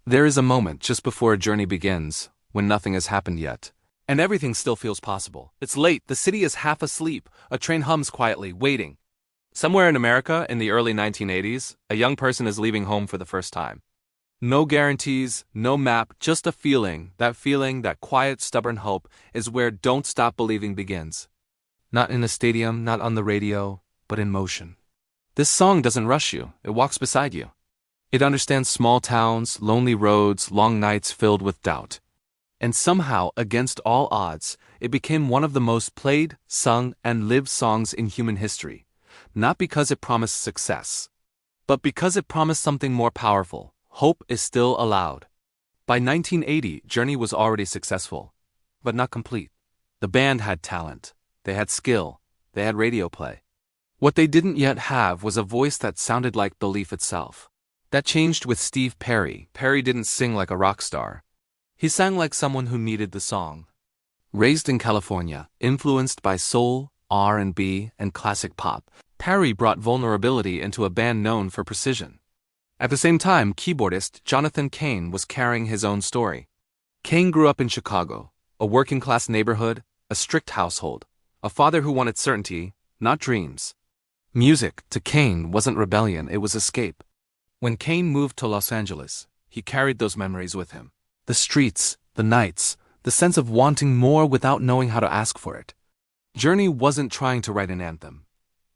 There is a moment just before a journey begins, when nothing has happened yet. And everything still feels possible. It's late, the city is half asleep, a train hums quietly, waiting. Somewhere in America, in the early 1980s, a young person is leaving home for the first time. No guarantees, no map, just a feeling, that quiet, stubborn hope is where Don't Stop Believing begins. Not in a stadium, not on the radio, but in motion. This song doesn't rush you, it walks beside you. It understands small towns, lonely roads, long nights filled with doubt. And somehow, against all odds, it became one of the most played, sung, and lived songs in human history. Not because it promised success, but because it promised something more powerful. Hope is still allowed. By 1980, Journey was already successful, but not complete. The band had talent, they had skill, they had radio play. What they didn't yet have was a voice that sounded like belief itself. That changed with Steve Perry. Perry didn't sing like a rock star. He sang like someone who needed the song. Raised in California, influenced by soul, R&B, and classic pop, Perry brought vulnerability into a band known for precision. At the same time, keyboardist Jonathan Cain was carrying his own story. Cain grew up in Chicago, a working-class neighborhood, a strict household, a father who wanted certainty, not dreams. Music, to Cain, wasn't rebellion, it was escape. When Cain moved to Los Angeles, he carried those memories with him. The streets, the nights, the sense of wanting more without knowing how to ask for it. Journey wasn't trying to write an anthem.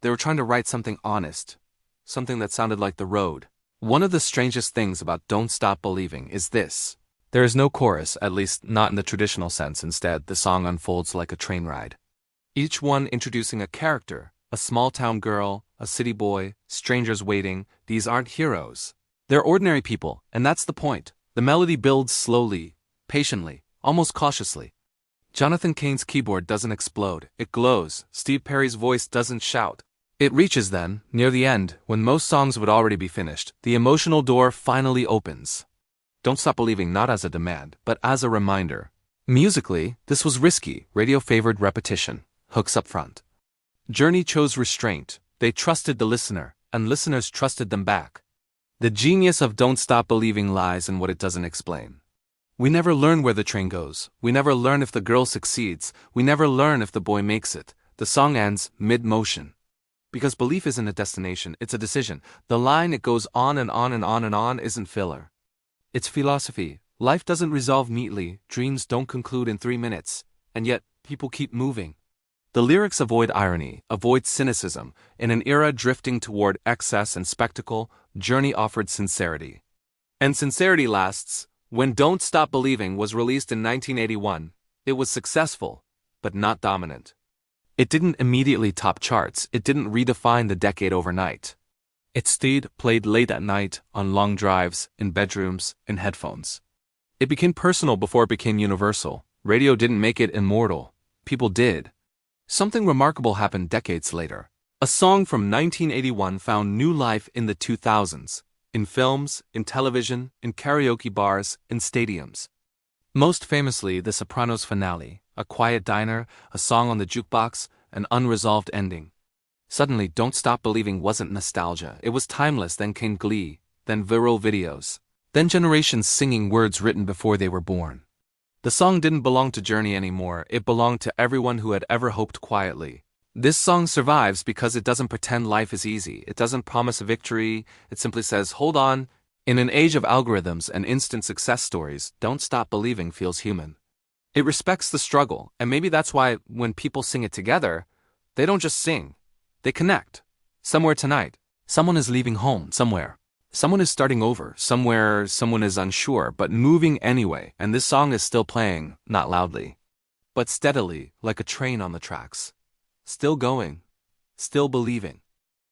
They were trying to write something honest, something that sounded like The Road. One of the strangest things about Don't Stop Believing is this. There is no chorus, at least not in the traditional sense. Instead, the song unfolds like a train ride. Each one introducing a character, a small-town girl, a city boy, strangers waiting. These aren't heroes. They're ordinary people, and that's the point. The melody builds slowly, patiently, almost cautiously. Jonathan Cain's keyboard doesn't explode, it glows. Steve Perry's voice doesn't shout. It reaches then, near the end, when most songs would already be finished, the emotional door finally opens. Don't Stop Believing not as a demand, but as a reminder. Musically, this was risky. Radio favored repetition, hooks up front. Journey chose restraint. They trusted the listener, and listeners trusted them back. The genius of Don't Stop Believing lies in what it doesn't explain. We never learn where the train goes. We never learn if the girl succeeds. We never learn if the boy makes it. The song ends mid-motion. Because belief isn't a destination, it's a decision. The line "it goes on and on and on and on" isn't filler. It's philosophy. Life doesn't resolve neatly, dreams don't conclude in 3 minutes, and yet people keep moving. The lyrics avoid irony, avoid cynicism. In an era drifting toward excess and spectacle, Journey offered sincerity. And sincerity lasts. When Don't Stop Believing was released in 1981, it was successful, but not dominant. It didn't immediately top charts, it didn't redefine the decade overnight. It stayed played late at night, on long drives, in bedrooms, in headphones. It became personal before it became universal. Radio didn't make it immortal. People did. Something remarkable happened decades later. A song from 1981 found new life in the 2000s. In films, in television, in karaoke bars, in stadiums. Most famously, The Sopranos finale, a quiet diner, a song on the jukebox, an unresolved ending. Suddenly, Don't Stop Believing wasn't nostalgia. It was timeless. Then came Glee, then viral videos, then generations singing words written before they were born. The song didn't belong to Journey anymore, it belonged to everyone who had ever hoped quietly. This song survives because it doesn't pretend life is easy, it doesn't promise a victory, it simply says, hold on. In an age of algorithms and instant success stories, Don't Stop Believing feels human. It respects the struggle, and maybe that's why when people sing it together, they don't just sing, they connect. Somewhere tonight, someone is leaving home, somewhere. Someone is starting over, somewhere someone is unsure, but moving anyway, and this song is still playing, not loudly, but steadily, like a train on the tracks. Still going, still believing.